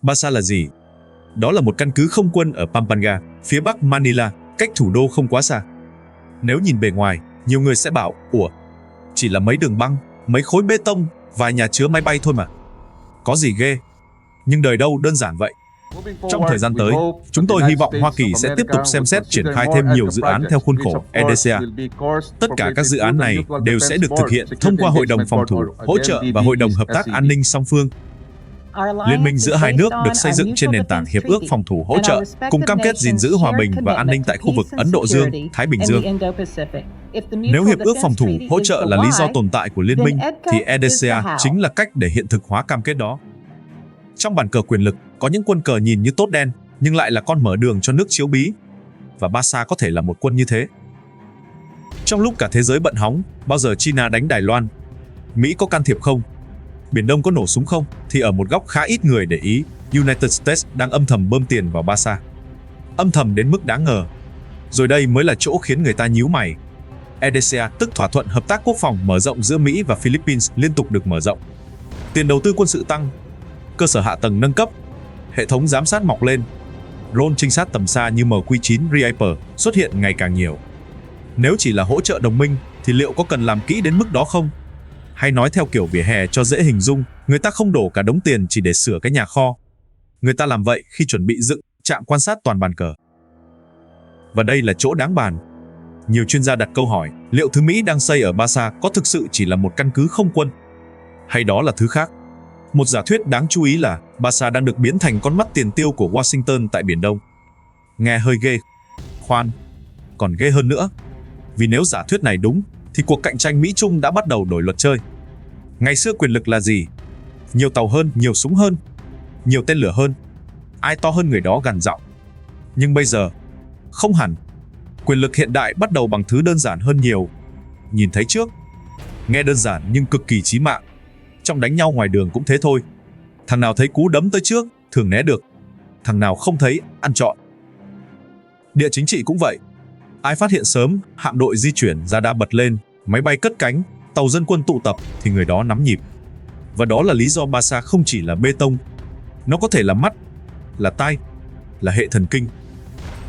Barca là gì? Đó là một căn cứ không quân ở Pampanga, phía bắc Manila, cách thủ đô không quá xa. Nếu nhìn bề ngoài, nhiều người sẽ bảo, ủa, chỉ là mấy đường băng, mấy khối bê tông, vài nhà chứa máy bay thôi mà. Có gì ghê? Nhưng đời đâu đơn giản vậy. Trong thời gian tới, chúng tôi hy vọng Hoa Kỳ sẽ tiếp tục xem xét triển khai thêm nhiều dự án theo khuôn khổ EDCA. Tất cả các dự án này đều sẽ được thực hiện thông qua Hội đồng Phòng thủ, Hỗ trợ và Hội đồng Hợp tác An ninh song phương. Liên minh giữa hai nước được xây dựng trên nền tảng Hiệp ước Phòng thủ Hỗ trợ, cùng cam kết gìn giữ hòa bình và an ninh tại khu vực Ấn Độ Dương, Thái Bình Dương. Nếu Hiệp ước Phòng thủ Hỗ trợ là lý do tồn tại của liên minh, thì EDCA chính là cách để hiện thực hóa cam kết đó. Trong bàn cờ quyền lực, có những quân cờ nhìn như tốt đen, nhưng lại là con mở đường cho nước chiếu bí. Và Barca có thể là một quân như thế. Trong lúc cả thế giới bận hóng, bao giờ China đánh Đài Loan? Mỹ có can thiệp không? Biển Đông có nổ súng không? Thì ở một góc khá ít người để ý, United States đang âm thầm bơm tiền vào Barca. Âm thầm đến mức đáng ngờ. Rồi đây mới là chỗ khiến người ta nhíu mày. EDCA, tức thỏa thuận hợp tác quốc phòng mở rộng giữa Mỹ và Philippines, liên tục được mở rộng. Tiền đầu tư quân sự tăng, cơ sở hạ tầng nâng cấp, hệ thống giám sát mọc lên, drone trinh sát tầm xa như MQ-9 Reaper xuất hiện ngày càng nhiều. Nếu chỉ là hỗ trợ đồng minh, thì liệu có cần làm kỹ đến mức đó không? Hay nói theo kiểu vỉa hè cho dễ hình dung, người ta không đổ cả đống tiền chỉ để sửa cái nhà kho. Người ta làm vậy khi chuẩn bị dựng trạm quan sát toàn bàn cờ. Và đây là chỗ đáng bàn. Nhiều chuyên gia đặt câu hỏi, liệu thứ Mỹ đang xây ở Barca có thực sự chỉ là một căn cứ không quân? Hay đó là thứ khác? Một giả thuyết đáng chú ý là Barca đang được biến thành con mắt tiền tiêu của Washington tại Biển Đông. Nghe hơi ghê. Khoan, còn ghê hơn nữa. Vì nếu giả thuyết này đúng, thì cuộc cạnh tranh Mỹ-Trung đã bắt đầu đổi luật chơi. Ngày xưa quyền lực là gì? Nhiều tàu hơn, nhiều súng hơn, nhiều tên lửa hơn. Ai to hơn người đó gằn giọng. Nhưng bây giờ, không hẳn. Quyền lực hiện đại bắt đầu bằng thứ đơn giản hơn nhiều. Nhìn thấy trước. Nghe đơn giản nhưng cực kỳ chí mạng. Trong đánh nhau ngoài đường cũng thế thôi. Thằng nào thấy cú đấm tới trước, thường né được. Thằng nào không thấy, ăn trọn. Địa chính trị cũng vậy. Ai phát hiện sớm, hạm đội di chuyển ra đã bật lên, máy bay cất cánh, tàu dân quân tụ tập thì người đó nắm nhịp. Và đó là lý do Barca không chỉ là bê tông. Nó có thể là mắt, là tai, là hệ thần kinh,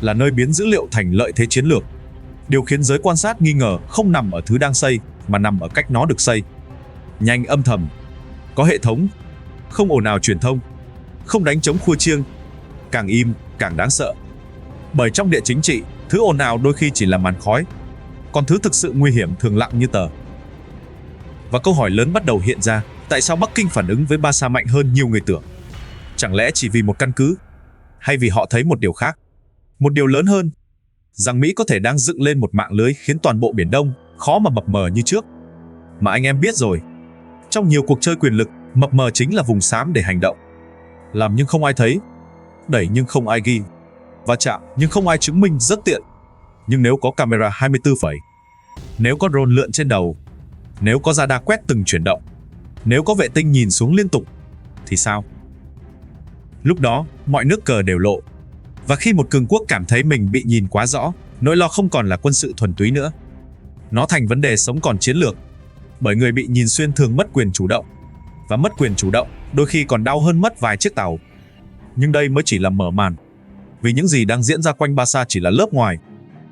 là nơi biến dữ liệu thành lợi thế chiến lược. Điều khiến giới quan sát nghi ngờ không nằm ở thứ đang xây, mà nằm ở cách nó được xây. Nhanh âm thầm, có hệ thống, không ồn ào truyền thông, không đánh trống khua chiêng, càng im càng đáng sợ. Bởi trong địa chính trị, thứ ồn ào đôi khi chỉ là màn khói, còn thứ thực sự nguy hiểm thường lặng như tờ. Và câu hỏi lớn bắt đầu hiện ra, tại sao Bắc Kinh phản ứng với Barca mạnh hơn nhiều người tưởng? Chẳng lẽ chỉ vì một căn cứ? Hay vì họ thấy một điều khác? Một điều lớn hơn, rằng Mỹ có thể đang dựng lên một mạng lưới khiến toàn bộ Biển Đông khó mà mập mờ như trước. Mà anh em biết rồi, trong nhiều cuộc chơi quyền lực, mập mờ chính là vùng xám để hành động. Làm nhưng không ai thấy, đẩy nhưng không ai ghi, va chạm nhưng không ai chứng minh rất tiện. Nhưng nếu có camera 24 phẩy, nếu có drone lượn trên đầu, nếu có radar quét từng chuyển động, nếu có vệ tinh nhìn xuống liên tục, thì sao? Lúc đó, mọi nước cờ đều lộ. Và khi một cường quốc cảm thấy mình bị nhìn quá rõ, nỗi lo không còn là quân sự thuần túy nữa. Nó thành vấn đề sống còn chiến lược. Bởi người bị nhìn xuyên thường mất quyền chủ động. Và mất quyền chủ động, đôi khi còn đau hơn mất vài chiếc tàu. Nhưng đây mới chỉ là mở màn. Vì những gì đang diễn ra quanh Barca chỉ là lớp ngoài.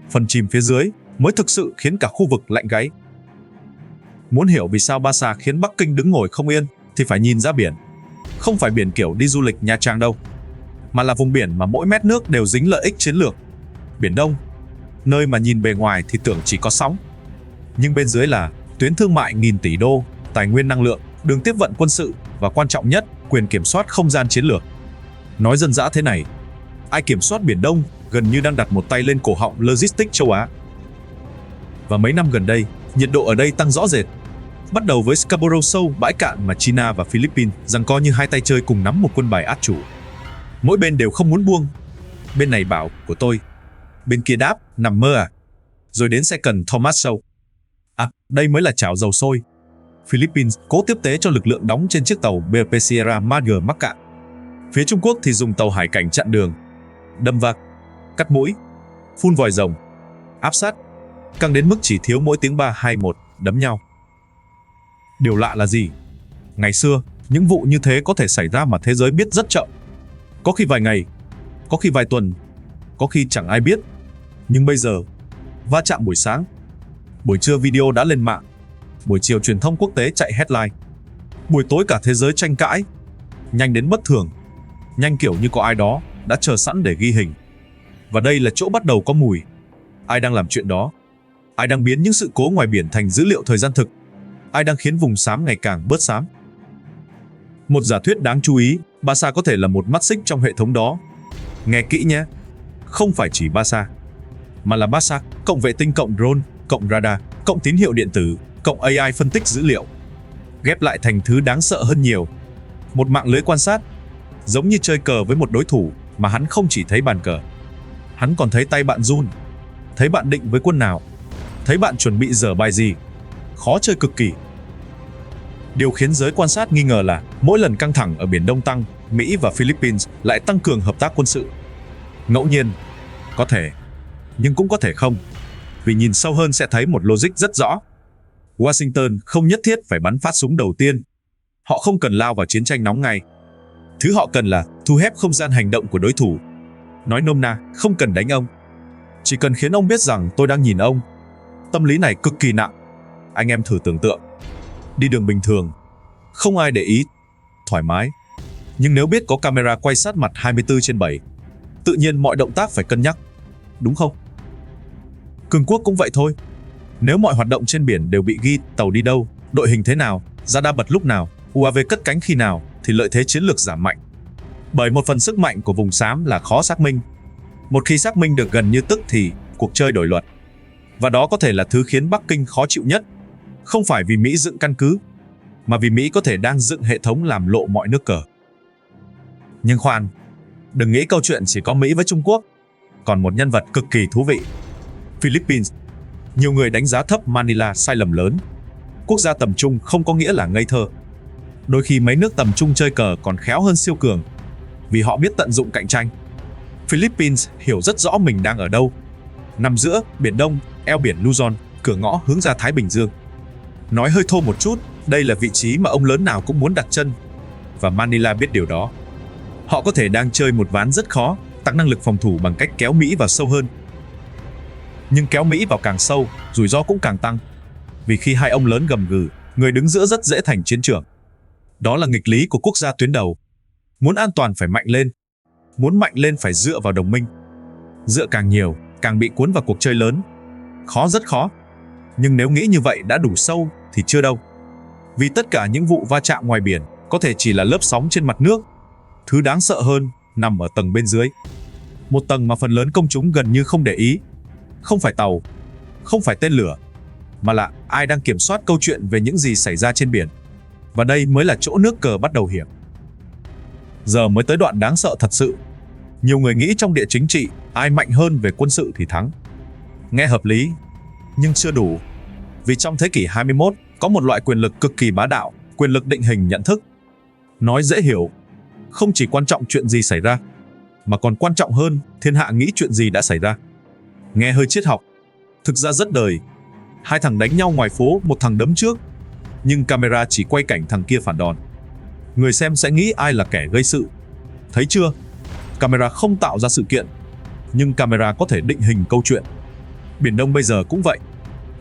Phần chìm phía dưới mới thực sự khiến cả khu vực lạnh gáy. Muốn hiểu vì sao Barca khiến Bắc Kinh đứng ngồi không yên, thì phải nhìn ra biển. Không phải biển kiểu đi du lịch Nha Trang đâu, mà là vùng biển mà mỗi mét nước đều dính lợi ích chiến lược. Biển Đông, nơi mà nhìn bề ngoài thì tưởng chỉ có sóng. Nhưng bên dưới là tuyến thương mại nghìn tỷ đô, tài nguyên năng lượng, đường tiếp vận quân sự và quan trọng nhất, quyền kiểm soát không gian chiến lược. Nói dân dã thế này, ai kiểm soát Biển Đông gần như đang đặt một tay lên cổ họng logistics châu Á. Và mấy năm gần đây, nhiệt độ ở đây tăng rõ rệt. Bắt đầu với Scarborough Shoal, bãi cạn mà China và Philippines giằng co như hai tay chơi cùng nắm một quân bài át chủ. Mỗi bên đều không muốn buông. Bên này bảo của tôi, bên kia đáp nằm mơ à. Rồi đến second Thomas Shoal. À, đây mới là chảo dầu sôi. Philippines cố tiếp tế cho lực lượng đóng trên chiếc tàu BP Sierra Madre mắc cạn. Phía Trung Quốc thì dùng tàu hải cảnh chặn đường, đâm vạc, cắt mũi, phun vòi rồng, áp sát, căng đến mức chỉ thiếu mỗi tiếng 3, 2, 1 đấm nhau. Điều lạ là gì? Ngày xưa, những vụ như thế có thể xảy ra mà thế giới biết rất chậm. Có khi vài ngày, có khi vài tuần, có khi chẳng ai biết. Nhưng bây giờ, va chạm buổi sáng, buổi trưa video đã lên mạng, buổi chiều truyền thông quốc tế chạy headline, buổi tối cả thế giới tranh cãi, nhanh đến bất thường, nhanh kiểu như có ai đó đã chờ sẵn để ghi hình. Và đây là chỗ bắt đầu có mùi. Ai đang làm chuyện đó? Ai đang biến những sự cố ngoài biển thành dữ liệu thời gian thực? Ai đang khiến vùng xám ngày càng bớt xám? Một giả thuyết đáng chú ý, Barca có thể là một mắt xích trong hệ thống đó. Nghe kỹ nhé, không phải chỉ Barca, mà là Barca cộng vệ tinh cộng drone, cộng radar, cộng tín hiệu điện tử, cộng AI phân tích dữ liệu. Ghép lại thành thứ đáng sợ hơn nhiều. Một mạng lưới quan sát, giống như chơi cờ với một đối thủ mà hắn không chỉ thấy bàn cờ. Hắn còn thấy tay bạn run, thấy bạn định với quân nào, thấy bạn chuẩn bị dở bài gì. Khó chơi cực kỳ. Điều khiến giới quan sát nghi ngờ là mỗi lần căng thẳng ở Biển Đông tăng, Mỹ và Philippines lại tăng cường hợp tác quân sự. Ngẫu nhiên, có thể, nhưng cũng có thể không. Vì nhìn sâu hơn sẽ thấy một logic rất rõ. Washington không nhất thiết phải bắn phát súng đầu tiên. Họ không cần lao vào chiến tranh nóng ngay. Thứ họ cần là thu hẹp không gian hành động của đối thủ. Nói nôm na, không cần đánh ông. Chỉ cần khiến ông biết rằng tôi đang nhìn ông. Tâm lý này cực kỳ nặng. Anh em thử tưởng tượng. Đi đường bình thường, không ai để ý, thoải mái. Nhưng nếu biết có camera quay sát mặt 24/7, tự nhiên mọi động tác phải cân nhắc, đúng không? Cường quốc cũng vậy thôi. Nếu mọi hoạt động trên biển đều bị ghi tàu đi đâu, đội hình thế nào, radar bật lúc nào, UAV cất cánh khi nào, thì lợi thế chiến lược giảm mạnh. Bởi một phần sức mạnh của vùng xám là khó xác minh. Một khi xác minh được gần như tức thì cuộc chơi đổi luật. Và đó có thể là thứ khiến Bắc Kinh khó chịu nhất. Không phải vì Mỹ dựng căn cứ, mà vì Mỹ có thể đang dựng hệ thống làm lộ mọi nước cờ. Nhưng khoan, đừng nghĩ câu chuyện chỉ có Mỹ với Trung Quốc. Còn một nhân vật cực kỳ thú vị, Philippines. Nhiều người đánh giá thấp Manila sai lầm lớn. Quốc gia tầm trung không có nghĩa là ngây thơ. Đôi khi mấy nước tầm trung chơi cờ còn khéo hơn siêu cường, vì họ biết tận dụng cạnh tranh. Philippines hiểu rất rõ mình đang ở đâu. Nằm giữa Biển Đông, eo biển Luzon, cửa ngõ hướng ra Thái Bình Dương. Nói hơi thô một chút, đây là vị trí mà ông lớn nào cũng muốn đặt chân. Và Manila biết điều đó. Họ có thể đang chơi một ván rất khó, tăng năng lực phòng thủ bằng cách kéo Mỹ vào sâu hơn. Nhưng kéo Mỹ vào càng sâu, rủi ro cũng càng tăng. Vì khi hai ông lớn gầm gừ, người đứng giữa rất dễ thành chiến trường. Đó là nghịch lý của quốc gia tuyến đầu. Muốn an toàn phải mạnh lên. Muốn mạnh lên phải dựa vào đồng minh. Dựa càng nhiều, càng bị cuốn vào cuộc chơi lớn. Khó, rất khó. Nhưng nếu nghĩ như vậy đã đủ sâu thì chưa đâu. Vì tất cả những vụ va chạm ngoài biển có thể chỉ là lớp sóng trên mặt nước. Thứ đáng sợ hơn nằm ở tầng bên dưới. Một tầng mà phần lớn công chúng gần như không để ý. Không phải tàu, không phải tên lửa, mà là ai đang kiểm soát câu chuyện về những gì xảy ra trên biển. Và đây mới là chỗ nước cờ bắt đầu hiểm. Giờ mới tới đoạn đáng sợ thật sự. Nhiều người nghĩ trong địa chính trị, ai mạnh hơn về quân sự thì thắng. Nghe hợp lý, nhưng chưa đủ. Vì trong thế kỷ 21, có một loại quyền lực cực kỳ bá đạo, quyền lực định hình nhận thức. Nói dễ hiểu, không chỉ quan trọng chuyện gì xảy ra, mà còn quan trọng hơn thiên hạ nghĩ chuyện gì đã xảy ra. Nghe hơi triết học, thực ra rất đời. Hai thằng đánh nhau ngoài phố, một thằng đấm trước, nhưng camera chỉ quay cảnh thằng kia phản đòn. Người xem sẽ nghĩ ai là kẻ gây sự. Thấy chưa? Camera không tạo ra sự kiện, nhưng camera có thể định hình câu chuyện. Biển Đông bây giờ cũng vậy.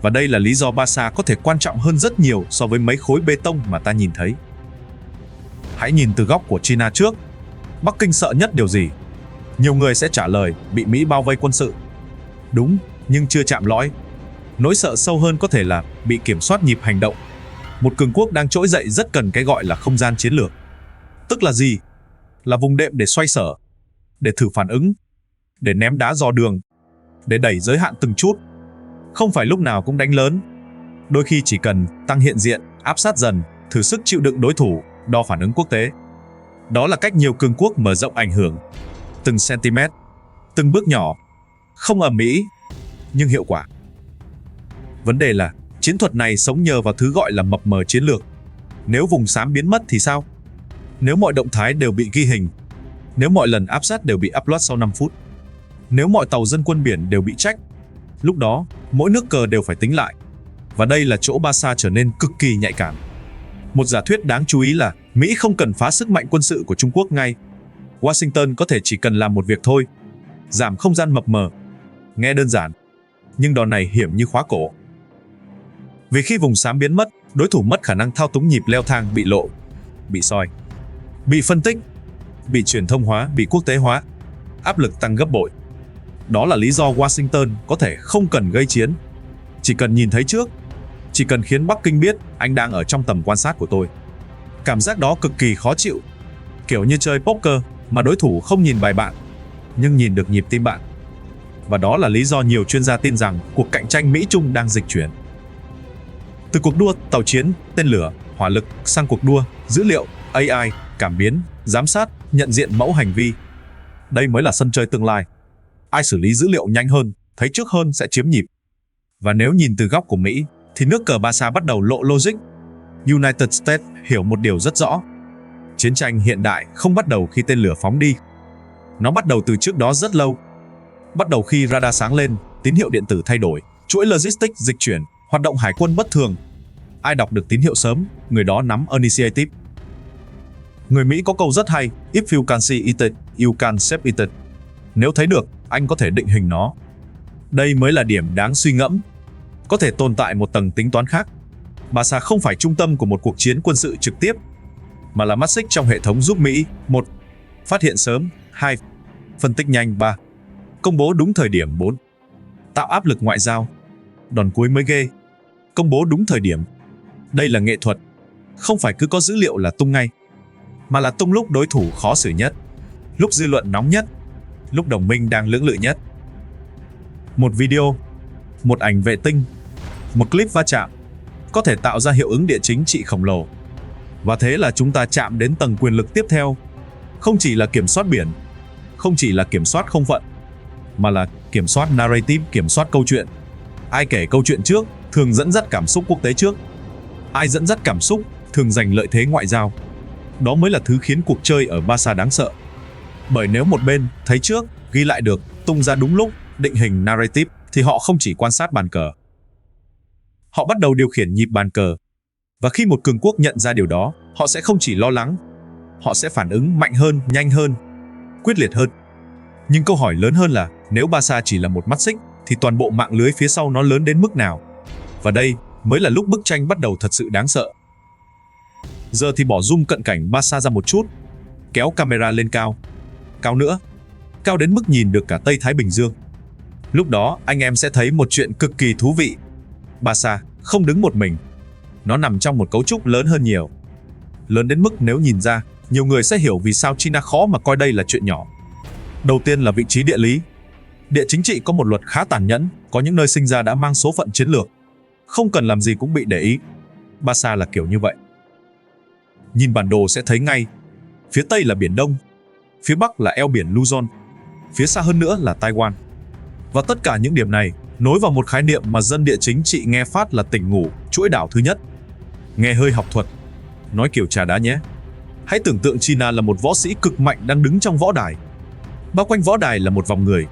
Và đây là lý do Barca có thể quan trọng hơn rất nhiều so với mấy khối bê tông mà ta nhìn thấy. Hãy nhìn từ góc của China trước. Bắc Kinh sợ nhất điều gì? Nhiều người sẽ trả lời bị Mỹ bao vây quân sự. Đúng, nhưng chưa chạm lõi. Nỗi sợ sâu hơn có thể là bị kiểm soát nhịp hành động. Một cường quốc đang trỗi dậy rất cần cái gọi là không gian chiến lược. Tức là gì? Là vùng đệm để xoay sở, để thử phản ứng, để ném đá dò đường, để đẩy giới hạn từng chút. Không phải lúc nào cũng đánh lớn. Đôi khi chỉ cần tăng hiện diện, áp sát dần, thử sức chịu đựng đối thủ, đo phản ứng quốc tế. Đó là cách nhiều cường quốc mở rộng ảnh hưởng. Từng cm, từng bước nhỏ, không ầm ĩ, nhưng hiệu quả. Vấn đề là chiến thuật này sống nhờ vào thứ gọi là mập mờ chiến lược. Nếu vùng xám biến mất thì sao? Nếu mọi động thái đều bị ghi hình, nếu mọi lần áp sát đều bị upload sau 5 phút, nếu mọi tàu dân quân biển đều bị check, lúc đó mỗi nước cờ đều phải tính lại. Và đây là chỗ Barca trở nên cực kỳ nhạy cảm. Một giả thuyết đáng chú ý là Mỹ không cần phá sức mạnh quân sự của Trung Quốc ngay. Washington có thể chỉ cần làm một việc thôi. Giảm không gian mập mờ. Nghe đơn giản, nhưng đòn này hiểm như khóa cổ. Vì khi vùng xám biến mất, đối thủ mất khả năng thao túng nhịp leo thang bị lộ, bị soi, bị phân tích, bị truyền thông hóa, bị quốc tế hóa. Áp lực tăng gấp bội. Đó là lý do Washington có thể không cần gây chiến. Chỉ cần nhìn thấy trước, chỉ cần khiến Bắc Kinh biết anh đang ở trong tầm quan sát của tôi. Cảm giác đó cực kỳ khó chịu. Kiểu như chơi poker mà đối thủ không nhìn bài bạn, nhưng nhìn được nhịp tim bạn. Và đó là lý do nhiều chuyên gia tin rằng cuộc cạnh tranh Mỹ-Trung đang dịch chuyển. Từ cuộc đua tàu chiến, tên lửa, hỏa lực sang cuộc đua, dữ liệu, AI, cảm biến, giám sát, nhận diện mẫu hành vi. Đây mới là sân chơi tương lai. Ai xử lý dữ liệu nhanh hơn, thấy trước hơn sẽ chiếm nhịp. Và nếu nhìn từ góc của Mỹ, thì nước cờ Barca bắt đầu lộ logic. United States hiểu một điều rất rõ. Chiến tranh hiện đại không bắt đầu khi tên lửa phóng đi. Nó bắt đầu từ trước đó rất lâu. Bắt đầu khi radar sáng lên, tín hiệu điện tử thay đổi, chuỗi logistics dịch chuyển, hoạt động hải quân bất thường. Ai đọc được tín hiệu sớm, người đó nắm initiative. Người Mỹ có câu rất hay, if you can see it, you can shape it. Nếu thấy được, anh có thể định hình nó. Đây mới là điểm đáng suy ngẫm. Có thể tồn tại một tầng tính toán khác. Barca không phải trung tâm của một cuộc chiến quân sự trực tiếp, mà là mắt xích trong hệ thống giúp Mỹ 1. Phát hiện sớm 2. Phân tích nhanh 3. Công bố đúng thời điểm 4. Tạo áp lực ngoại giao. Đòn cuối mới ghê. Công bố đúng thời điểm. Đây là nghệ thuật. Không phải cứ có dữ liệu là tung ngay, mà là tung lúc đối thủ khó xử nhất, lúc dư luận nóng nhất, lúc đồng minh đang lưỡng lự nhất. Một video, một ảnh vệ tinh, một clip va chạm có thể tạo ra hiệu ứng địa chính trị khổng lồ. Và thế là chúng ta chạm đến tầng quyền lực tiếp theo. Không chỉ là kiểm soát biển, không chỉ là kiểm soát không phận, mà là kiểm soát narrative, kiểm soát câu chuyện. Ai kể câu chuyện trước thường dẫn dắt cảm xúc quốc tế trước. Ai dẫn dắt cảm xúc thường giành lợi thế ngoại giao. Đó mới là thứ khiến cuộc chơi ở Barca đáng sợ. Bởi nếu một bên thấy trước, ghi lại được, tung ra đúng lúc, định hình narrative, thì họ không chỉ quan sát bàn cờ. Họ bắt đầu điều khiển nhịp bàn cờ. Và khi một cường quốc nhận ra điều đó, họ sẽ không chỉ lo lắng, họ sẽ phản ứng mạnh hơn, nhanh hơn, quyết liệt hơn. Nhưng câu hỏi lớn hơn là nếu Barca chỉ là một mắt xích, thì toàn bộ mạng lưới phía sau nó lớn đến mức nào? Và đây mới là lúc bức tranh bắt đầu thật sự đáng sợ. Giờ thì bỏ zoom cận cảnh Barca ra một chút, kéo camera lên cao. Cao nữa, cao đến mức nhìn được cả Tây Thái Bình Dương. Lúc đó anh em sẽ thấy một chuyện cực kỳ thú vị. Barca không đứng một mình. Nó nằm trong một cấu trúc lớn hơn nhiều. Lớn đến mức nếu nhìn ra, nhiều người sẽ hiểu vì sao China khó mà coi đây là chuyện nhỏ. Đầu tiên là vị trí địa lý. Địa chính trị có một luật khá tàn nhẫn, có những nơi sinh ra đã mang số phận chiến lược. Không cần làm gì cũng bị để ý. Barca là kiểu như vậy. Nhìn bản đồ sẽ thấy ngay. Phía Tây là Biển Đông, phía Bắc là eo biển Luzon, phía xa hơn nữa là Taiwan. Và tất cả những điểm này nối vào một khái niệm mà dân địa chính trị nghe phát là tỉnh ngủ, chuỗi đảo thứ nhất. Nghe hơi học thuật, nói kiểu trà đá nhé. Hãy tưởng tượng China là một võ sĩ cực mạnh đang đứng trong võ đài. Bao quanh võ đài là một vòng người.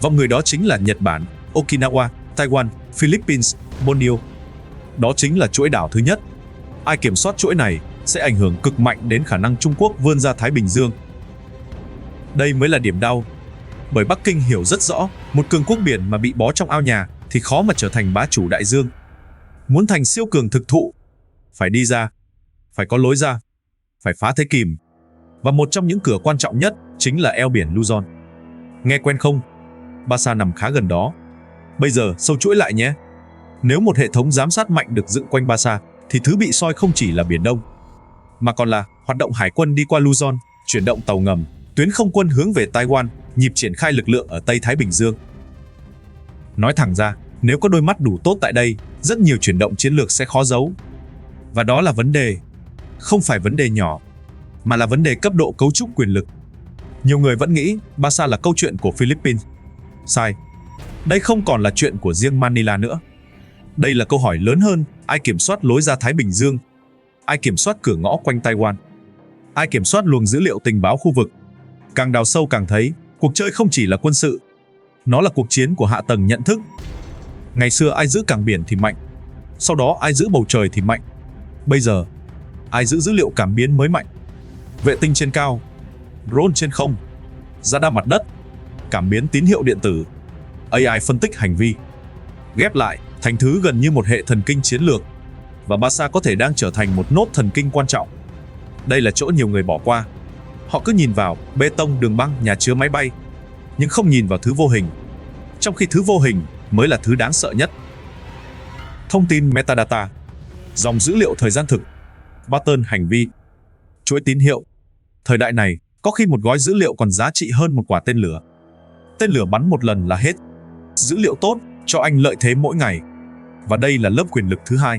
Vòng người đó chính là Nhật Bản, Okinawa, Taiwan, Philippines, Borneo. Đó chính là chuỗi đảo thứ nhất. Ai kiểm soát chuỗi này sẽ ảnh hưởng cực mạnh đến khả năng Trung Quốc vươn ra Thái Bình Dương. Đây mới là điểm đau. Bởi Bắc Kinh hiểu rất rõ, một cường quốc biển mà bị bó trong ao nhà thì khó mà trở thành bá chủ đại dương. Muốn thành siêu cường thực thụ, phải đi ra, phải có lối ra, phải phá thế kìm. Và một trong những cửa quan trọng nhất chính là eo biển Luzon. Nghe quen không? Barca nằm khá gần đó. Bây giờ sâu chuỗi lại nhé. Nếu một hệ thống giám sát mạnh được dựng quanh Barca, thì thứ bị soi không chỉ là Biển Đông, mà còn là hoạt động hải quân đi qua Luzon, chuyển động tàu ngầm, tuyến không quân hướng về Taiwan, nhịp triển khai lực lượng ở Tây Thái Bình Dương. Nói thẳng ra, nếu có đôi mắt đủ tốt tại đây, rất nhiều chuyển động chiến lược sẽ khó giấu. Và đó là vấn đề. Không phải vấn đề nhỏ, mà là vấn đề cấp độ cấu trúc quyền lực. Nhiều người vẫn nghĩ Barca là câu chuyện của Philippines. Sai. Đây không còn là chuyện của riêng Manila nữa. Đây là câu hỏi lớn hơn, ai kiểm soát lối ra Thái Bình Dương? Ai kiểm soát cửa ngõ quanh Taiwan? Ai kiểm soát luồng dữ liệu tình báo khu vực? Càng đào sâu càng thấy, cuộc chơi không chỉ là quân sự. Nó là cuộc chiến của hạ tầng nhận thức. Ngày xưa ai giữ cảng biển thì mạnh. Sau đó ai giữ bầu trời thì mạnh. Bây giờ, ai giữ dữ liệu cảm biến mới mạnh. Vệ tinh trên cao, drone trên không, radar mặt đất, cảm biến tín hiệu điện tử, AI phân tích hành vi. Ghép lại thành thứ gần như một hệ thần kinh chiến lược, và Barca có thể đang trở thành một nốt thần kinh quan trọng. Đây là chỗ nhiều người bỏ qua. Họ cứ nhìn vào bê tông, đường băng, nhà chứa, máy bay, nhưng không nhìn vào thứ vô hình. Trong khi thứ vô hình mới là thứ đáng sợ nhất. Thông tin metadata, dòng dữ liệu thời gian thực, pattern hành vi, chuỗi tín hiệu. Thời đại này, có khi một gói dữ liệu còn giá trị hơn một quả tên lửa. Tên lửa bắn một lần là hết. Dữ liệu tốt cho anh lợi thế mỗi ngày. Và đây là lớp quyền lực thứ hai.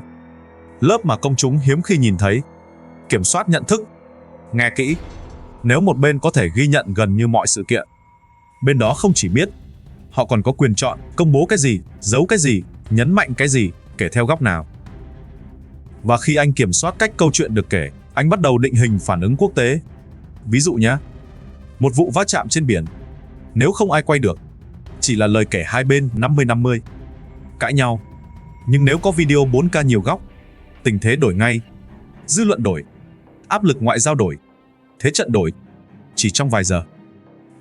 Lớp mà công chúng hiếm khi nhìn thấy. Kiểm soát nhận thức. Nghe kỹ. Nếu một bên có thể ghi nhận gần như mọi sự kiện, bên đó không chỉ biết, họ còn có quyền chọn công bố cái gì, giấu cái gì, nhấn mạnh cái gì, kể theo góc nào. Và khi anh kiểm soát cách câu chuyện được kể, anh bắt đầu định hình phản ứng quốc tế. Ví dụ nhé, một vụ va chạm trên biển, nếu không ai quay được, chỉ là lời kể hai bên 50-50, cãi nhau. Nhưng nếu có video 4K nhiều góc, tình thế đổi ngay, dư luận đổi, áp lực ngoại giao đổi, thế trận đổi, chỉ trong vài giờ.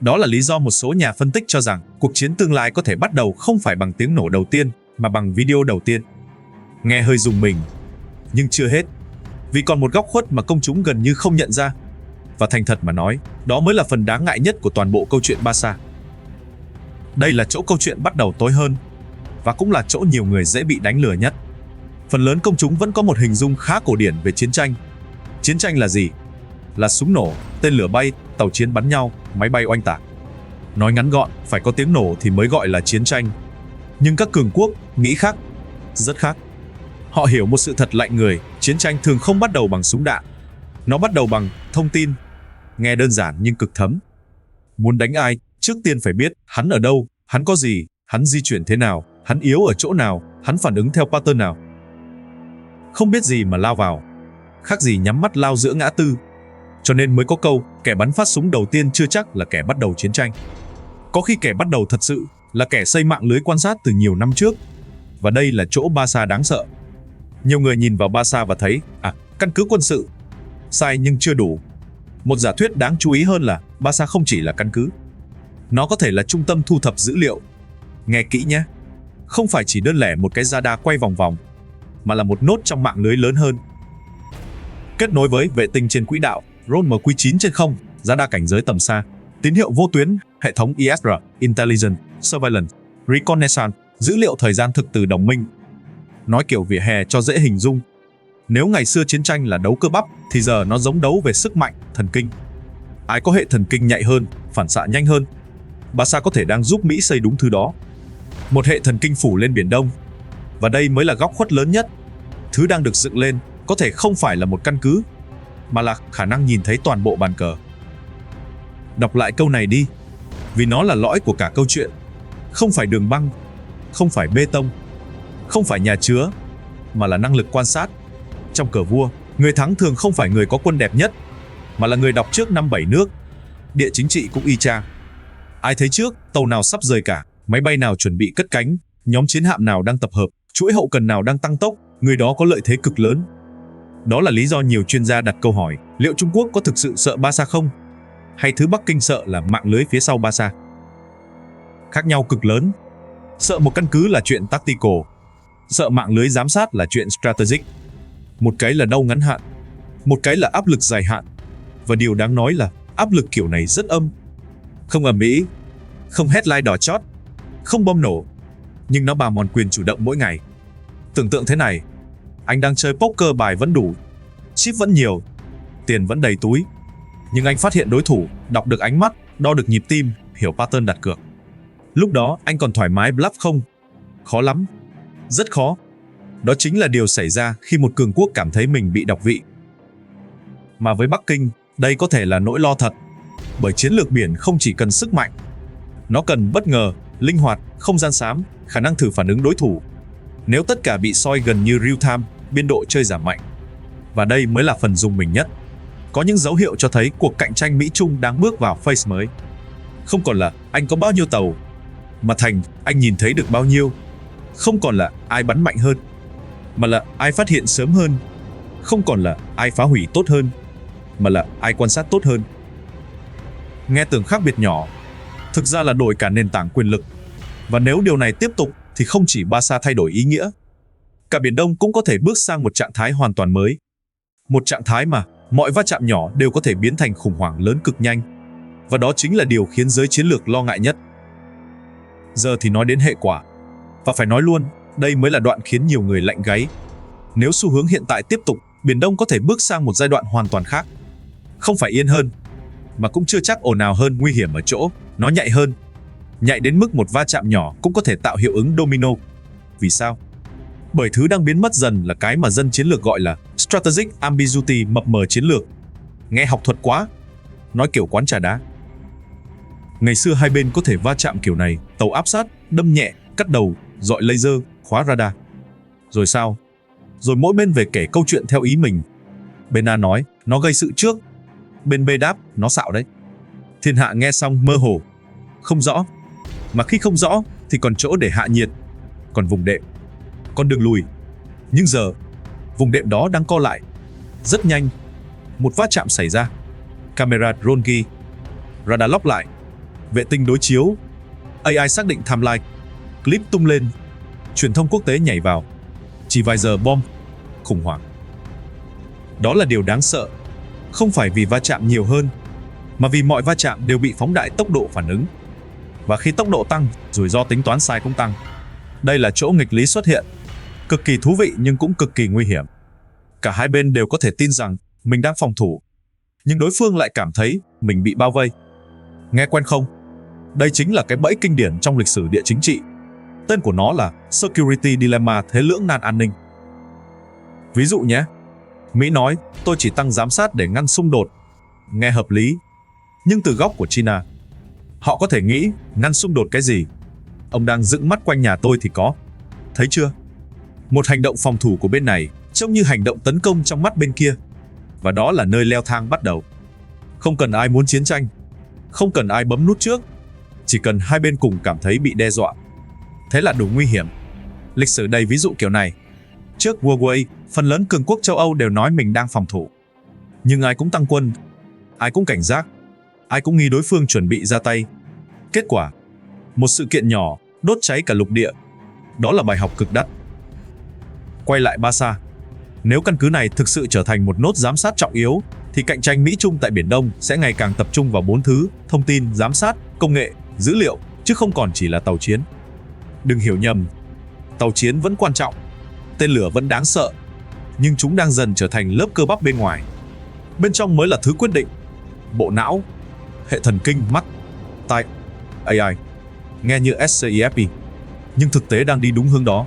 Đó là lý do một số nhà phân tích cho rằng cuộc chiến tương lai có thể bắt đầu không phải bằng tiếng nổ đầu tiên, mà bằng video đầu tiên. Nghe hơi rùng mình, nhưng chưa hết, vì còn một góc khuất mà công chúng gần như không nhận ra. Và thành thật mà nói, đó mới là phần đáng ngại nhất của toàn bộ câu chuyện Barca. Đây là chỗ câu chuyện bắt đầu tối hơn, và cũng là chỗ nhiều người dễ bị đánh lừa nhất. Phần lớn công chúng vẫn có một hình dung khá cổ điển về chiến tranh. Chiến tranh là gì? Là súng nổ, tên lửa bay, tàu chiến bắn nhau, máy bay oanh tạc. Nói ngắn gọn, phải có tiếng nổ thì mới gọi là chiến tranh. Nhưng các cường quốc nghĩ khác, rất khác. Họ hiểu một sự thật lạnh người, chiến tranh thường không bắt đầu bằng súng đạn. Nó bắt đầu bằng thông tin. Nghe đơn giản nhưng cực thấm. Muốn đánh ai, trước tiên phải biết hắn ở đâu, hắn có gì, hắn di chuyển thế nào, hắn yếu ở chỗ nào, hắn phản ứng theo pattern nào. Không biết gì mà lao vào, khác gì nhắm mắt lao giữa ngã tư. Cho nên mới có câu, kẻ bắn phát súng đầu tiên chưa chắc là kẻ bắt đầu chiến tranh. Có khi kẻ bắt đầu thật sự là kẻ xây mạng lưới quan sát từ nhiều năm trước. Và đây là chỗ Barca đáng sợ. Nhiều người nhìn vào Barca và thấy, căn cứ quân sự. Sai nhưng chưa đủ. Một giả thuyết đáng chú ý hơn là Barca không chỉ là căn cứ. Nó có thể là trung tâm thu thập dữ liệu. Nghe kỹ nhé. Không phải chỉ đơn lẻ một cái radar quay vòng vòng, mà là một nốt trong mạng lưới lớn hơn. Kết nối với vệ tinh trên quỹ đạo, drone MQ-9 trên không, radar cảnh giới tầm xa, tín hiệu vô tuyến, hệ thống ISR, Intelligence, Surveillance, Reconnaissance, dữ liệu thời gian thực từ đồng minh. Nói kiểu vỉa hè cho dễ hình dung. Nếu ngày xưa chiến tranh là đấu cơ bắp, thì giờ nó giống đấu về sức mạnh, thần kinh. Ai có hệ thần kinh nhạy hơn, phản xạ nhanh hơn. Barca có thể đang giúp Mỹ xây đúng thứ đó. Một hệ thần kinh phủ lên Biển Đông. Và đây mới là góc khuất lớn nhất. Thứ đang được dựng lên có thể không phải là một căn cứ, mà là khả năng nhìn thấy toàn bộ bàn cờ. Đọc lại câu này đi, vì nó là lõi của cả câu chuyện. Không phải đường băng, không phải bê tông, không phải nhà chứa, mà là năng lực quan sát. Trong cờ vua, người thắng thường không phải người có quân đẹp nhất, mà là người đọc trước 5-7 nước. Địa chính trị cũng y chang. Ai thấy trước, tàu nào sắp rời cả, máy bay nào chuẩn bị cất cánh, nhóm chiến hạm nào đang tập hợp, chuỗi hậu cần nào đang tăng tốc, người đó có lợi thế cực lớn. Đó là lý do nhiều chuyên gia đặt câu hỏi, liệu Trung Quốc có thực sự sợ Barca không? Hay thứ Bắc Kinh sợ là mạng lưới phía sau Barca? Khác nhau cực lớn. Sợ một căn cứ là chuyện tactical, sợ mạng lưới giám sát là chuyện strategic. Một cái là đau ngắn hạn, một cái là áp lực dài hạn. Và điều đáng nói là áp lực kiểu này rất âm. Không ầm ĩ, không headline đỏ chót, không bom nổ, nhưng nó bào mòn quyền chủ động mỗi ngày. Tưởng tượng thế này, anh đang chơi poker, bài vẫn đủ, chip vẫn nhiều, tiền vẫn đầy túi. Nhưng anh phát hiện đối thủ, đọc được ánh mắt, đo được nhịp tim, hiểu pattern đặt cược. Lúc đó anh còn thoải mái bluff không? Khó lắm, rất khó. Đó chính là điều xảy ra khi một cường quốc cảm thấy mình bị đọc vị. Mà với Bắc Kinh, đây có thể là nỗi lo thật. Bởi chiến lược biển không chỉ cần sức mạnh, nó cần bất ngờ, linh hoạt, không gian xám, khả năng thử phản ứng đối thủ. Nếu tất cả bị soi gần như real time, biên độ chơi giảm mạnh. Và đây mới là phần rùng mình nhất. Có những dấu hiệu cho thấy cuộc cạnh tranh Mỹ-Trung đang bước vào phase mới. Không còn là anh có bao nhiêu tàu, mà thành anh nhìn thấy được bao nhiêu. Không còn là ai bắn mạnh hơn, mà là ai phát hiện sớm hơn. Không còn là ai phá hủy tốt hơn, mà là ai quan sát tốt hơn. Nghe tưởng khác biệt nhỏ, thực ra là đổi cả nền tảng quyền lực. Và nếu điều này tiếp tục thì không chỉ Barca thay đổi ý nghĩa, cả Biển Đông cũng có thể bước sang một trạng thái hoàn toàn mới. Một trạng thái mà mọi va chạm nhỏ đều có thể biến thành khủng hoảng lớn cực nhanh. Và đó chính là điều khiến giới chiến lược lo ngại nhất. Giờ thì nói đến hệ quả. Và phải nói luôn, đây mới là đoạn khiến nhiều người lạnh gáy. Nếu xu hướng hiện tại tiếp tục, Biển Đông có thể bước sang một giai đoạn hoàn toàn khác. Không phải yên hơn, mà cũng chưa chắc ồn ào hơn, nguy hiểm ở chỗ nó nhạy hơn. Nhạy đến mức một va chạm nhỏ cũng có thể tạo hiệu ứng domino. Vì sao? Bởi thứ đang biến mất dần là cái mà dân chiến lược gọi là strategic ambiguity, mập mờ chiến lược. Nghe học thuật quá, nói kiểu quán trà đá. Ngày xưa hai bên có thể va chạm kiểu này, tàu áp sát, đâm nhẹ, cắt đầu, dọi laser, khóa radar. Rồi sao? Rồi mỗi bên về kể câu chuyện theo ý mình. Bên A nói, nó gây sự trước. Bên B đáp, nó xạo đấy. Thiên hạ nghe xong mơ hồ, không rõ. Mà khi không rõ thì còn chỗ để hạ nhiệt, còn vùng đệm, còn đường lùi. Nhưng giờ, vùng đệm đó đang co lại. Rất nhanh, một va chạm xảy ra. Camera drone ghi, radar lock lại, vệ tinh đối chiếu, AI xác định timeline, clip tung lên, truyền thông quốc tế nhảy vào. Chỉ vài giờ bom, khủng hoảng. Đó là điều đáng sợ. Không phải vì va chạm nhiều hơn, mà vì mọi va chạm đều bị phóng đại tốc độ phản ứng. Và khi tốc độ tăng, rủi ro tính toán sai cũng tăng. Đây là chỗ nghịch lý xuất hiện. Cực kỳ thú vị nhưng cũng cực kỳ nguy hiểm. Cả hai bên đều có thể tin rằng mình đang phòng thủ, nhưng đối phương lại cảm thấy mình bị bao vây. Nghe quen không? Đây chính là cái bẫy kinh điển trong lịch sử địa chính trị. Tên của nó là Security Dilemma, thế lưỡng nan an ninh. Ví dụ nhé, Mỹ nói tôi chỉ tăng giám sát để ngăn xung đột. Nghe hợp lý. Nhưng từ góc của China, họ có thể nghĩ ngăn xung đột cái gì? Ông đang dựng mắt quanh nhà tôi thì có. Thấy chưa? Một hành động phòng thủ của bên này trông như hành động tấn công trong mắt bên kia. Và đó là nơi leo thang bắt đầu. Không cần ai muốn chiến tranh, không cần ai bấm nút trước, chỉ cần hai bên cùng cảm thấy bị đe dọa. Thế là đủ nguy hiểm. Lịch sử đầy ví dụ kiểu này. Trước World War I, phần lớn cường quốc châu Âu đều nói mình đang phòng thủ. Nhưng ai cũng tăng quân, ai cũng cảnh giác, ai cũng nghi đối phương chuẩn bị ra tay. Kết quả, một sự kiện nhỏ đốt cháy cả lục địa. Đó là bài học cực đắt. Quay lại Barca. Nếu căn cứ này thực sự trở thành một nốt giám sát trọng yếu, thì cạnh tranh Mỹ-Trung tại Biển Đông sẽ ngày càng tập trung vào 4 thứ: thông tin, giám sát, công nghệ, dữ liệu, chứ không còn chỉ là tàu chiến. Đừng hiểu nhầm, tàu chiến vẫn quan trọng, tên lửa vẫn đáng sợ, nhưng chúng đang dần trở thành lớp cơ bắp bên ngoài. Bên trong mới là thứ quyết định. Bộ não, hệ thần kinh, mắt, tai, AI. Nghe như SCIFP, nhưng thực tế đang đi đúng hướng đó.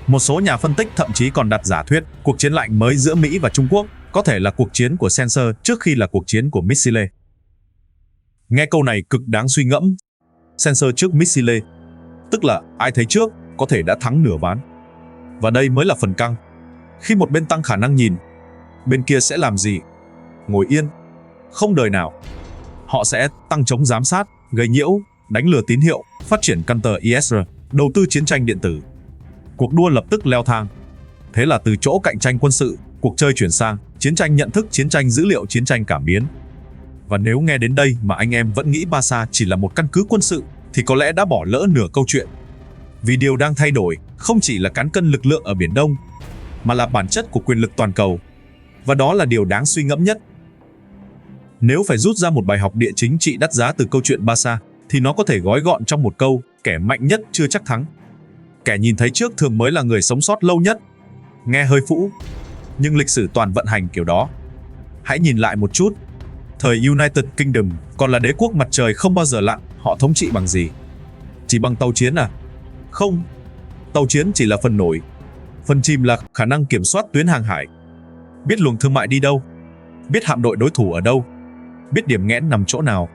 Một số nhà phân tích thậm chí còn đặt giả thuyết cuộc chiến lạnh mới giữa Mỹ và Trung Quốc có thể là cuộc chiến của sensor trước khi là cuộc chiến của missile. Nghe câu này cực đáng suy ngẫm. Sensor trước missile, tức là ai thấy trước có thể đã thắng nửa ván. Và đây mới là phần căng. Khi một bên tăng khả năng nhìn, bên kia sẽ làm gì? Ngồi yên? Không đời nào. Họ sẽ tăng chống giám sát, gây nhiễu, đánh lừa tín hiệu, phát triển counter ISR, đầu tư chiến tranh điện tử. Cuộc đua lập tức leo thang. Thế là từ chỗ cạnh tranh quân sự, cuộc chơi chuyển sang chiến tranh nhận thức, chiến tranh dữ liệu, chiến tranh cảm biến. Và nếu nghe đến đây mà anh em vẫn nghĩ Barca chỉ là một căn cứ quân sự, thì có lẽ đã bỏ lỡ nửa câu chuyện. Vì điều đang thay đổi không chỉ là cán cân lực lượng ở Biển Đông, mà là bản chất của quyền lực toàn cầu. Và đó là điều đáng suy ngẫm nhất. Nếu phải rút ra một bài học địa chính trị đắt giá từ câu chuyện Barca, thì nó có thể gói gọn trong một câu: kẻ mạnh nhất chưa chắc thắng. Kẻ nhìn thấy trước thường mới là người sống sót lâu nhất. Nghe hơi phũ, nhưng lịch sử toàn vận hành kiểu đó. Hãy nhìn lại một chút. Thời United Kingdom còn là đế quốc mặt trời không bao giờ lặn, họ thống trị bằng gì? Chỉ bằng tàu chiến à? Không. Tàu chiến chỉ là phần nổi. Phần chìm là khả năng kiểm soát tuyến hàng hải. Biết luồng thương mại đi đâu, biết hạm đội đối thủ ở đâu, biết điểm nghẽn nằm chỗ nào.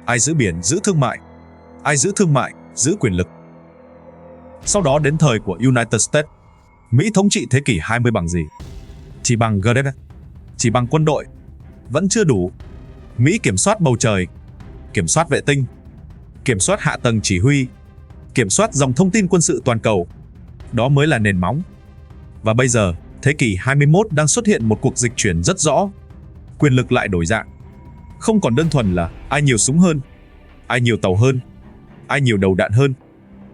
Ai giữ biển giữ thương mại, ai giữ thương mại giữ quyền lực. Sau đó đến thời của United States, Mỹ thống trị thế kỷ 20 bằng gì? Chỉ bằng GDP, chỉ bằng quân đội. Vẫn chưa đủ. Mỹ kiểm soát bầu trời, kiểm soát vệ tinh, kiểm soát hạ tầng chỉ huy, kiểm soát dòng thông tin quân sự toàn cầu. Đó mới là nền móng. Và bây giờ, thế kỷ 21 đang xuất hiện một cuộc dịch chuyển rất rõ. Quyền lực lại đổi dạng. Không còn đơn thuần là ai nhiều súng hơn, ai nhiều tàu hơn, ai nhiều đầu đạn hơn,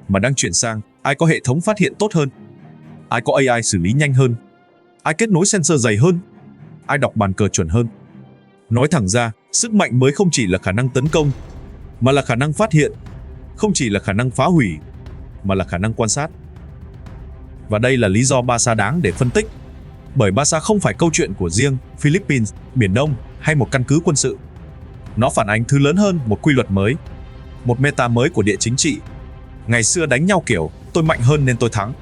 mà đang chuyển sang ai có hệ thống phát hiện tốt hơn, ai có AI xử lý nhanh hơn, ai kết nối sensor dày hơn, ai đọc bàn cờ chuẩn hơn. Nói thẳng ra, sức mạnh mới không chỉ là khả năng tấn công, mà là khả năng phát hiện, không chỉ là khả năng phá hủy, mà là khả năng quan sát. Và đây là lý do Barca đáng để phân tích. Bởi Barca không phải câu chuyện của riêng Philippines, Biển Đông hay một căn cứ quân sự. Nó phản ánh thứ lớn hơn, một quy luật mới, một meta mới của địa chính trị. Ngày xưa đánh nhau kiểu tôi mạnh hơn nên tôi thắng.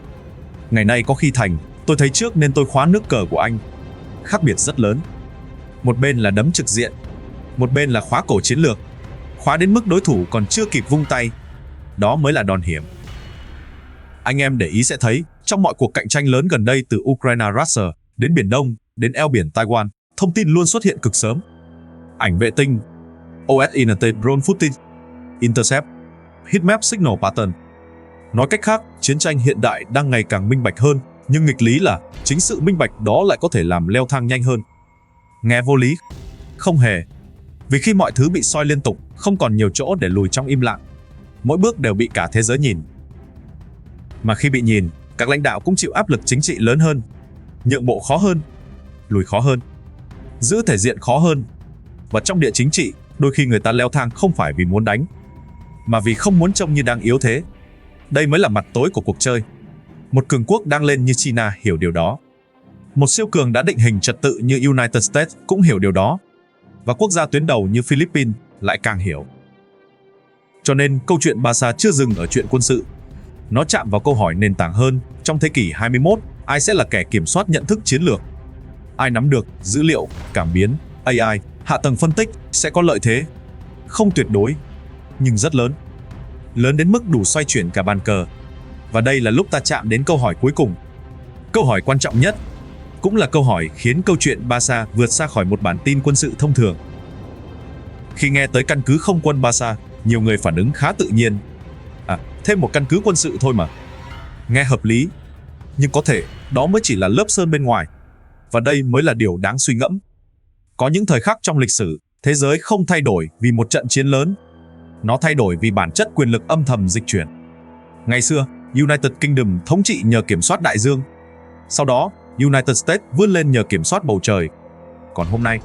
Ngày nay có khi thành tôi thấy trước nên tôi khóa nước cờ của anh. Khác biệt rất lớn. Một bên là đấm trực diện, một bên là khóa cổ chiến lược, khóa đến mức đối thủ còn chưa kịp vung tay. Đó mới là đòn hiểm. Anh em để ý sẽ thấy, trong mọi cuộc cạnh tranh lớn gần đây từ Ukraine-Russia đến Biển Đông, đến eo biển Taiwan, thông tin luôn xuất hiện cực sớm. Ảnh vệ tinh, OSINT drone footage, intercept, heatmap signal pattern. Nói cách khác, chiến tranh hiện đại đang ngày càng minh bạch hơn, nhưng nghịch lý là chính sự minh bạch đó lại có thể làm leo thang nhanh hơn. Nghe vô lý? Không hề. Vì khi mọi thứ bị soi liên tục, không còn nhiều chỗ để lùi trong im lặng. Mỗi bước đều bị cả thế giới nhìn. Mà khi bị nhìn, các lãnh đạo cũng chịu áp lực chính trị lớn hơn. Nhượng bộ khó hơn, lùi khó hơn, giữ thể diện khó hơn. Và trong địa chính trị, đôi khi người ta leo thang không phải vì muốn đánh, mà vì không muốn trông như đang yếu thế. Đây mới là mặt tối của cuộc chơi. Một cường quốc đang lên như China hiểu điều đó. Một siêu cường đã định hình trật tự như United States cũng hiểu điều đó. Và quốc gia tuyến đầu như Philippines lại càng hiểu. Cho nên câu chuyện Barca chưa dừng ở chuyện quân sự. Nó chạm vào câu hỏi nền tảng hơn, trong thế kỷ 21, ai sẽ là kẻ kiểm soát nhận thức chiến lược? Ai nắm được dữ liệu, cảm biến, AI, hạ tầng phân tích sẽ có lợi thế. Không tuyệt đối, nhưng rất lớn. Lớn đến mức đủ xoay chuyển cả bàn cờ. Và đây là lúc ta chạm đến câu hỏi cuối cùng. Câu hỏi quan trọng nhất, cũng là câu hỏi khiến câu chuyện Barca vượt xa khỏi một bản tin quân sự thông thường. Khi nghe tới căn cứ không quân Barca, nhiều người phản ứng khá tự nhiên. Thêm một căn cứ quân sự thôi mà. Nghe hợp lý, nhưng có thể đó mới chỉ là lớp sơn bên ngoài. Và đây mới là điều đáng suy ngẫm. Có những thời khắc trong lịch sử, thế giới không thay đổi vì một trận chiến lớn. Nó thay đổi vì bản chất quyền lực âm thầm dịch chuyển. Ngày xưa, United Kingdom thống trị nhờ kiểm soát đại dương. Sau đó, United States vươn lên nhờ kiểm soát bầu trời. Còn hôm nay,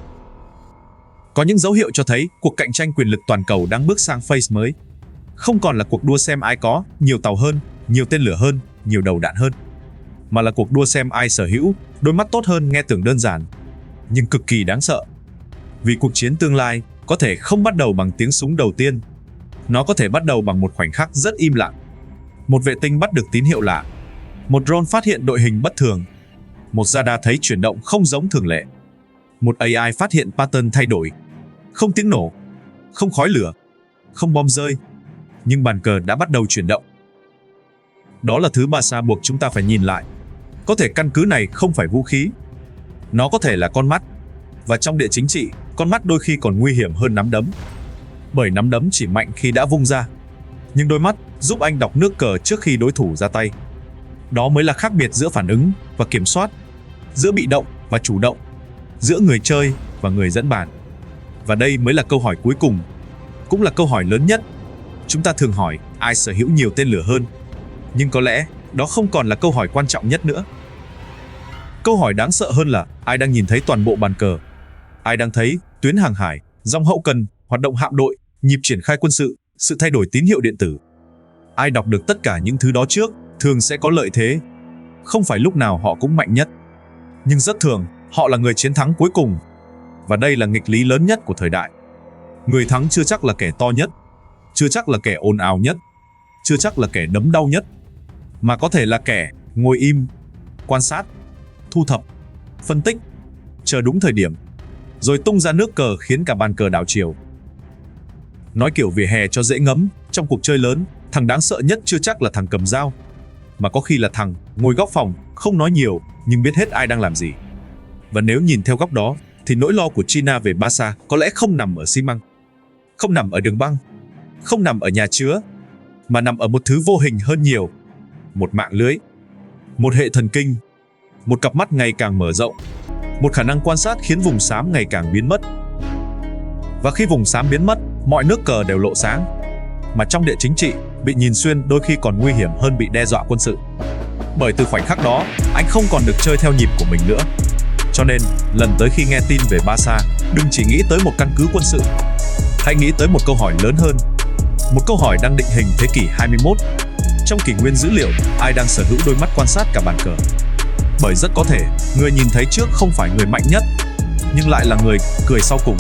có những dấu hiệu cho thấy cuộc cạnh tranh quyền lực toàn cầu đang bước sang phase mới. Không còn là cuộc đua xem ai có nhiều tàu hơn, nhiều tên lửa hơn, nhiều đầu đạn hơn, mà là cuộc đua xem ai sở hữu đôi mắt tốt hơn. Nghe tưởng đơn giản, nhưng cực kỳ đáng sợ. Vì cuộc chiến tương lai có thể không bắt đầu bằng tiếng súng đầu tiên. Nó có thể bắt đầu bằng một khoảnh khắc rất im lặng. Một vệ tinh bắt được tín hiệu lạ, một drone phát hiện đội hình bất thường, một radar thấy chuyển động không giống thường lệ, một AI phát hiện pattern thay đổi. Không tiếng nổ, không khói lửa, không bom rơi, nhưng bàn cờ đã bắt đầu chuyển động. Đó là thứ Barca buộc chúng ta phải nhìn lại. Có thể căn cứ này không phải vũ khí, nó có thể là con mắt. Và trong địa chính trị, con mắt đôi khi còn nguy hiểm hơn nắm đấm. Bởi nắm đấm chỉ mạnh khi đã vung ra, nhưng đôi mắt giúp anh đọc nước cờ trước khi đối thủ ra tay. Đó mới là khác biệt giữa phản ứng và kiểm soát, giữa bị động và chủ động, giữa người chơi và người dẫn bàn. Và đây mới là câu hỏi cuối cùng, cũng là câu hỏi lớn nhất. Chúng ta thường hỏi ai sở hữu nhiều tên lửa hơn, nhưng có lẽ đó không còn là câu hỏi quan trọng nhất nữa. Câu hỏi đáng sợ hơn là ai đang nhìn thấy toàn bộ bàn cờ, ai đang thấy tuyến hàng hải, dòng hậu cần, hoạt động hạm đội, nhịp triển khai quân sự, sự thay đổi tín hiệu điện tử. Ai đọc được tất cả những thứ đó trước thường sẽ có lợi thế. Không phải lúc nào họ cũng mạnh nhất, nhưng rất thường họ là người chiến thắng cuối cùng. Và đây là nghịch lý lớn nhất của thời đại. Người thắng chưa chắc là kẻ to nhất, chưa chắc là kẻ ồn ào nhất, chưa chắc là kẻ đấm đau nhất, mà có thể là kẻ ngồi im, quan sát, thu thập, phân tích, chờ đúng thời điểm, rồi tung ra nước cờ khiến cả bàn cờ đảo chiều. Nói kiểu vỉa hè cho dễ ngấm, trong cuộc chơi lớn, thằng đáng sợ nhất chưa chắc là thằng cầm dao, mà có khi là thằng ngồi góc phòng, không nói nhiều nhưng biết hết ai đang làm gì. Và nếu nhìn theo góc đó, thì nỗi lo của China về Barca có lẽ không nằm ở xi măng, không nằm ở đường băng, không nằm ở nhà chứa, mà nằm ở một thứ vô hình hơn nhiều. Một mạng lưới, một hệ thần kinh, một cặp mắt ngày càng mở rộng, một khả năng quan sát khiến vùng xám ngày càng biến mất. Và khi vùng xám biến mất, mọi nước cờ đều lộ sáng. Mà trong địa chính trị, bị nhìn xuyên đôi khi còn nguy hiểm hơn bị đe dọa quân sự. Bởi từ khoảnh khắc đó, anh không còn được chơi theo nhịp của mình nữa. Cho nên, lần tới khi nghe tin về Barca, đừng chỉ nghĩ tới một căn cứ quân sự. Hãy nghĩ tới một câu hỏi lớn hơn. Một câu hỏi đang định hình thế kỷ 21. Trong kỷ nguyên dữ liệu, ai đang sở hữu đôi mắt quan sát cả bàn cờ? Bởi rất có thể, người nhìn thấy trước không phải người mạnh nhất, nhưng lại là người cười sau cùng.